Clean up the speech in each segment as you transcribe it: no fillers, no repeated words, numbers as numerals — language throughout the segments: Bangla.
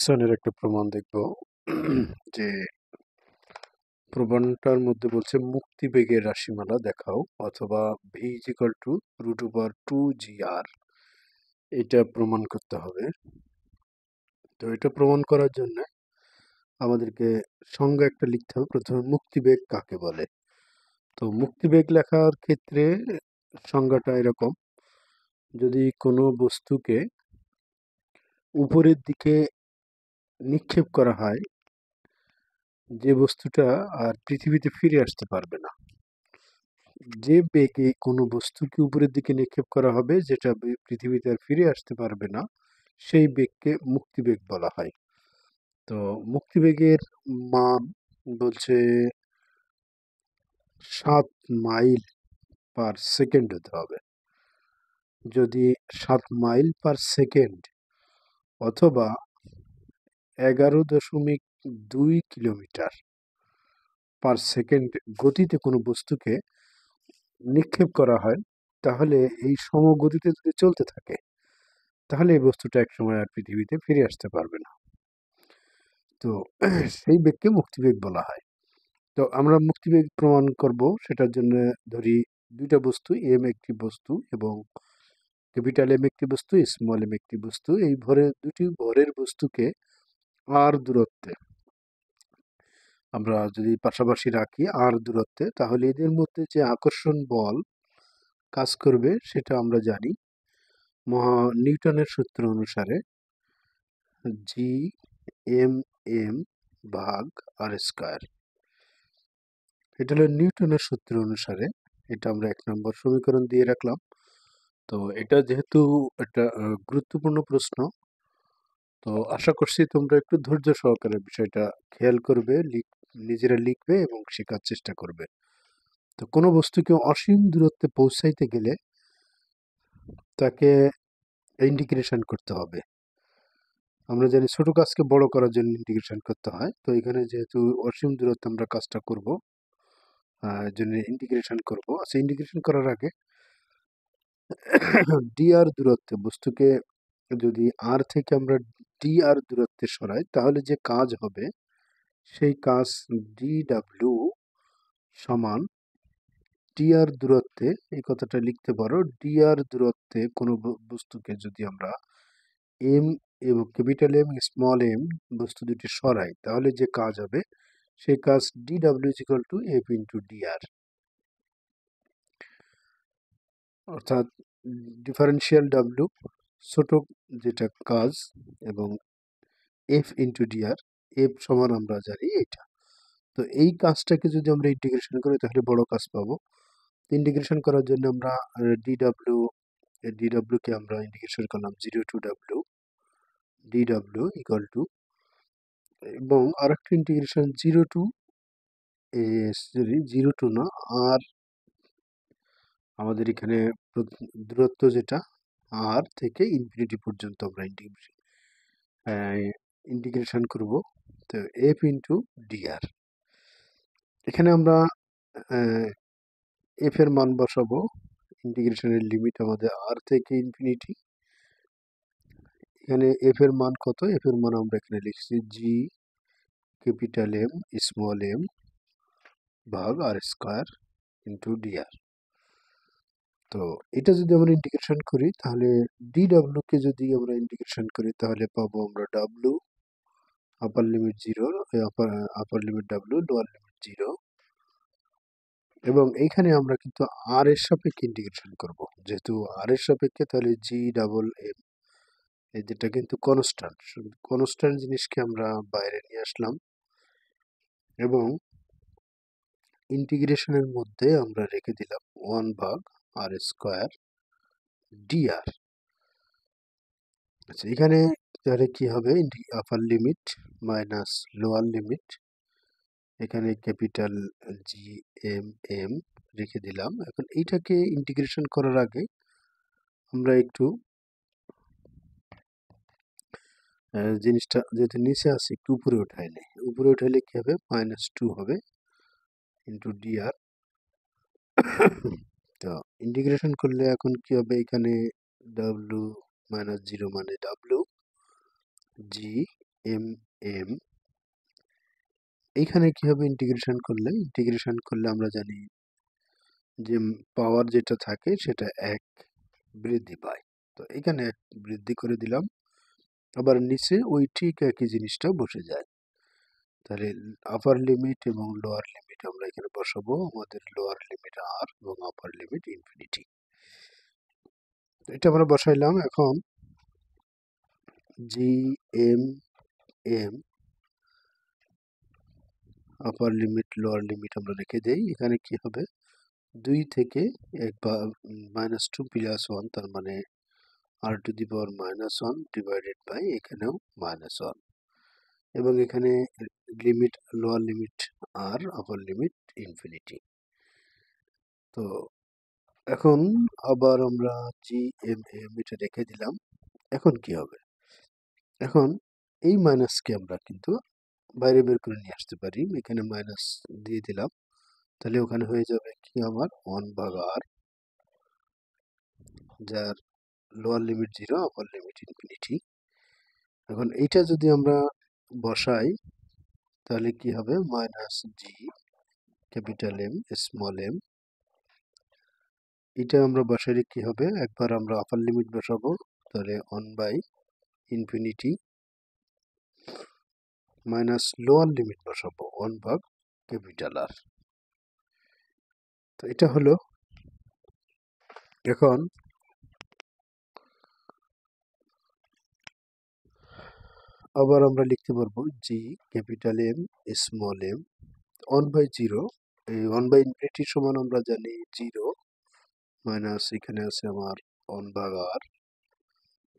ডিস্টেন্সের একটা প্রমাণ দেখব। যে প্রমাণটার মধ্যে বলছে মুক্তিবেগের রাশিমালা দেখাও, অথবা v √2gr, এটা প্রমাণ করতে হবে। তো এটা প্রমাণ করার জন্য আমাদেরকে সংজ্ঞা একটা লিখতে হবে। প্রথমে মুক্তিবেগ কাকে বলে। তো মুক্তিবেগ লেখার ক্ষেত্রে সংজ্ঞাটা এরকম: যদি কোনো বস্তুকে উপরের দিকে নিক্ষেপ করা হয়, যে বস্তুটা আর পৃথিবীতে ফিরে আসতে পারবে না। যে বেগে কোনো বস্তুকে উপরের দিকে নিক্ষেপ করা হবে, যেটা পৃথিবীতে আর ফিরে আসতে পারবে না, সেই বেগকে মুক্তিবেগ বলা হয়। তো মুক্তিবেগের মান বলছে 7 মাইল পার সেকেন্ড হতে হবে। যদি 7 মাইল পার সেকেন্ড অথবা 11.2 কিলোমিটার পার সেকেন্ড গতিতে কোনো বস্তুকে নিক্ষেপ করা হয়, তাহলে এই সমগতিতে যদি চলতে থাকে, তাহলে এই বস্তুটা একসময় আর পৃথিবীতে ফিরে আসতে পারবে না। তো সেই বেগকে মুক্তিবেগ বলা হয়। তো আমরা মুক্তিবেগ প্রমাণ করব, সেটার জন্য ধরি দুইটা বস্তু, এম একটি বস্তু এবং ক্যাপিটাল এম একটি বস্তু, স্মল এম একটি বস্তু। এই দুটি ভরের বস্তুকে আর দূরত্বে আমরা যদি পাশাপাশি রাখি আর দূরত্বে, তাহলে এদের মধ্যে যে আকর্ষণ বল কাজ করবে সেটা আমরা জানি নিউটনের সূত্র অনুসারে জি এম এম ভাগ আর স্কয়ার। এটা হলো নিউটনের সূত্র অনুসারে। এটা আমরা 1 নম্বর সমীকরণ দিয়ে রাখলাম। তো এটা যেহেতু একটা গুরুত্বপূর্ণ প্রশ্ন, তো আশা করছি তোমরা একটু ধৈর্য সহকারে বিষয়টা খেয়াল করবে, নিজেরা লিখবে এবং শেখার চেষ্টা করবে। তো কোনো বস্তুকে অসীম দূরত্বে পৌঁছাইতে গেলে তাকে ইন্টিগ্রেশন করতে হবে। আমরা জানি ছোট কাজকে বড় করার জন্য ইন্টিগ্রেশন করতে হয়। তো এখানে যেহেতু অসীম দূরত্বে আমরা কাজটা করব, জন্য ইন্টিগ্রেশন করব। আচ্ছা, ইন্টিগ্রেশন করার আগে dr দূরত্বে বস্তুকে যদি r থেকে আমরা dr দূরত্বে সরাই, তাহলে যে কাজ হবে সেই কাজ dw সমান dr দূরত্বে, এই কথাটা লিখতে পারো, dr দূরত্বে কোনো বস্তুকে যদি আমরা m এবং ক্যাপিটাল এম স্মল এম বস্তু দুটি সরাই, তাহলে যে কাজ হবে সেই কাজ dw f × dr, অর্থাৎ ডিফারেন্সিয়াল w ছোট যেটা কাজ এবং f × dr, f সমান আমরা জানি এটা। তো এই কাজটাকে যদি আমরা ইন্টিগ্রেশন করি তাহলে বড় কাজ পাবো। ইন্টিগ্রেশন করার জন্য আমরা dw কে আমরা ইন্টিগ্রেশন করলাম 0 to w, dw = এবং আরেকটা ইন্টিগ্রেশন 0 to না, আর আমাদের এখানে দূরত্ব যেটা আর থেকে ইনফিনিটি পর্যন্ত আমরা ইন্টিগ্রেশন করব। তো f × dr, এখানে আমরা f এর মান বসাবো। ইন্টিগ্রেশনের লিমিট আমাদের আর থেকে ইনফিনিটি। এখানে f এর মান কত? f এর মান আমরা এখানে লিখছি G capital M small M ভাগ আর স্কয়ার × dr। তো এটা যদি আমরা ইন্টিগ্রেশন করি, তাহলে dw কে যদি আমরা ইন্টিগ্রেশন করি, তাহলে পাবো আমরা w আপার limit 0, upper limit w, lower limit 0। এবং এইখানে আমরা কিন্তু আর এর সাপেক্ষে ইন্টিগ্রেশন করব। যেহেতু আর এর সাপেক্ষে, তাহলে GM, যেটা কিন্তু কনস্ট্যান্ট, কনস্ট্যান্ট জিনিসকে আমরা বাইরে নিয়ে আসলাম এবং ইন্টিগ্রেশনের মধ্যে আমরা রেখে দিলাম 1 ভাগ আর স্কয়ার dr। আচ্ছা, এখানে তাহলে কি হবে? আপার লিমিট মাইনাস লোয়ার লিমিট, এখানে ক্যাপিটাল GM রেখে দিলাম। এখন এইটাকে ইন্টিগ্রেশন করার আগে আমরা একটু জিনিসটা যেহেতু নিচে আছে একটু উপরে উঠাই নেই। উপরে উঠাইলে কি হবে? -2 হবে × dr। তো ইন্টিগ্রেশন করলে এখন কি হবে? এখানে w - 0 মানে w, এম এম, এইখানে কি হবে ইন্টিগ্রেশন করলে আমরা জানি যে পাওয়ার যেটা থাকে সেটা 1 বৃদ্ধি পায়। তো এখানে 1 বৃদ্ধি করে দিলাম, আবার নিচে ওই ঠিক একই জিনিসটা বসে যায়। তাহলে আপার লিমিট এবং লোয়ার লিমিট আমরা এখানে বসাবো। আমাদের লোয়ার লিমিট আর এবং আপার লিমিট ইনফিনিটি। এটা আমরা বসাইলাম। এখন G M M upper limit lower limit আমরা রেখে দেই। এখানে কি হবে 2 থেকে -2 +1, তার মানে r⁻⁻1 ডিভাইডেড বাই এখানেও -1, এবং এখানে লিমিট লোয়ার লিমিট আর আপার লিমিট ইনফিনিটি। তো এখন আবার আমরা জি এম এম এটা রেখে দিলাম। এখন কি হবে, এখন এই মাইনাসকে আমরা কিন্তু বাইরে বের করে নিয়ে আসতে পারি। এখানে মাইনাস দিয়ে দিলাম, তাহলে ওখানে হয়ে যাবে কি আমার 1/r, যার lower limit 0 upper limit infinity. এখন এইটা যদি আমরা বসাই তাহলে কি হবে minus G capital M small M, এটা আমরা বসাইলে কি হবে, একবার আমরা আপার লিমিট বসাবো, তাহলে 1/ইনফিনিটি মাইনাস লোয়ার লিমিট বসাবো 1/R। তো এটা হলো। এখন আবার আমরা লিখতে পারবো G capital M small M 1/0, এই 1/ইনফিনিটি সমান আমরা জানি 0 মাইনাস এখানে আছে আমার 1/R,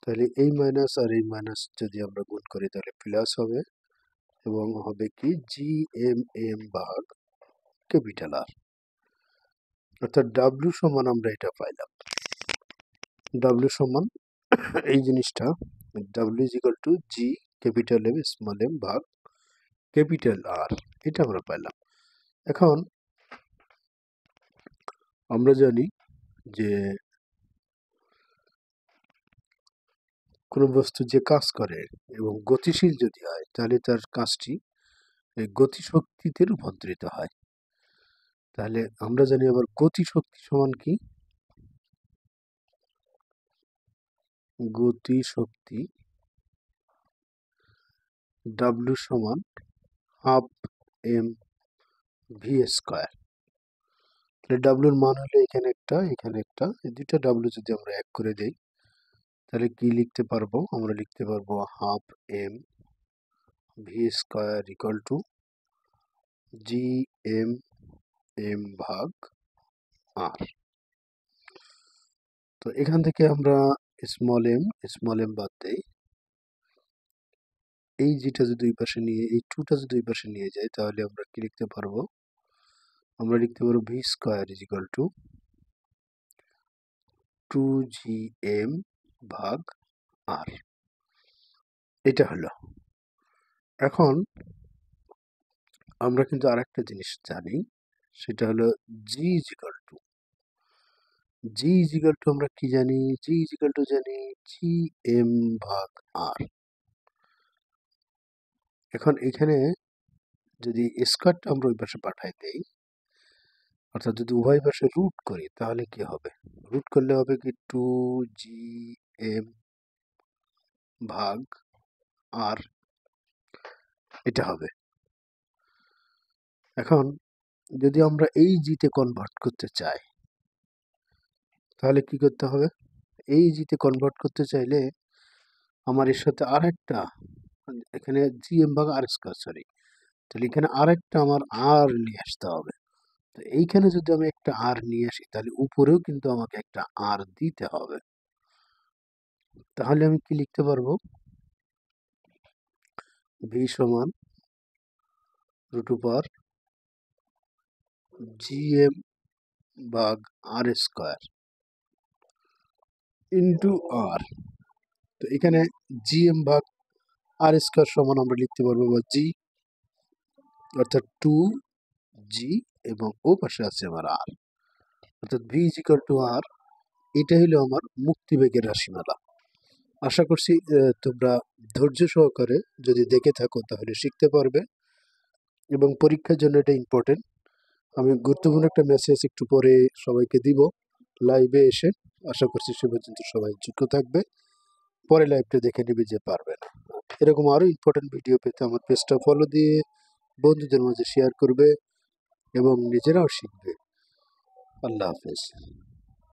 তাহলে এই মাইনাস আর এই মাইনাস যদি আমরা গুণ করি তাহলে প্লাস হবে, এবং হবে কি জি এম এম ভাগ ক্যাপিটাল আর, অর্থাৎ ডাব্লিউ সমান আমরা এটা পাইলাম। ডাব্লিউ সমান এই জিনিসটা, W is equal to G capital M small M ভাগ ক্যাপিটাল আর, এটা আমরা পাইলাম। এখন আমরা জানি যে কোনো বস্তু যে কাজ করে এবং গতিশীল যদি হয় তাহলে তার কাজটি গতিশক্তিতে রূপান্তরিত হয়। তাহলে আমরা জানি আবার গতিশক্তি সমান কি, গতিশক্তি ডাব্লিউ সমান হাফ এম ভি স্কয়ার। তাহলে ডাব্লিউর মান হলো এখানে একটা এই দুইটা ডাব্লিউ যদি আমরা এক করে দেই তাহলে কি লিখতে পারবো, আমরা লিখতে পারবো half M V square equal to G M M ভাগ আর। তো এখান থেকে আমরা স্মল এম বাদ দেই, এই জিটা যদি ওই পাশে নিয়ে এই টুটা যদি ওই পাশে নিয়ে যাই তাহলে আমরা কি লিখতে পারবো, আমরা লিখতে পারবো V square is equal two 2gm ভাগ আর। এটা হলো। এখন আমরা কিন্তু আরেকটা জিনিস জানি, সেটা হলো জি ইজ ইকুয়াল টু আমরা কি জানি, জি ইজ ইকুয়াল টু জানি জি এম ভাগ আর। এখন এখানে যদি স্কয়ারটা আমরা ওই পাশে পাঠাই দেই, অর্থাৎ যদি উভয় পাশে রুট করি তাহলে কি হবে, রুট করলে হবে কি 2gm ভাগ আর, এটা হবে। এখন যদি আমরা এই জিতে কনভার্ট করতে চাই তাহলে কি করতে হবে, এই জিতে কনভার্ট করতে চাইলে আমার এর সাথে আরেকটা, এখানে জিএম ভাগ আর স্কয়ার, সরি, তাহলে এখানে আরেকটা আমার আর নিয়ে আসতে হবে। তো এইখানে যদি আমি একটা আর নিয়ে আসি তাহলে উপরেও কিন্তু আমাকে একটা আর দিতে হবে। তাহলে আমি কি লিখতে পারবো, ভি সমান √, জিএম ভাগ আর স্কয়ার ইন্টু আর। তো এখানে জিএম ভাগ আর স্কয়ার সমান আমরা লিখতে পারবো বা জি, অর্থাৎ 2g, এবং ও পাশে আছে আমার আর, অর্থাৎ ভি ইজ ইকুয়াল টু আর। এটা হলো আমার মুক্তিবেগের রাশিমালা। আশা করছি তোমরা ধৈর্য সহকারে যদি দেখে থাকো তাহলে শিখতে পারবে এবং পরীক্ষার জন্য এটা ইম্পর্টেন্ট। আমি গুরুত্বপূর্ণ একটা মেসেজ একটু পরে সবাইকে দিব লাইভে এসে। আশা করছি সে পর্যন্ত সবাই যুক্ত থাকবে, পরে লাইভটা দেখে নেবে যে পারবে না। এরকম আরও ইম্পর্টেন্ট ভিডিও পেতে আমার পেজটা ফলো দিয়ে বন্ধুদের মাঝে শেয়ার করবে এবং নিজেরাও শিখবে। আল্লাহ হাফেজ।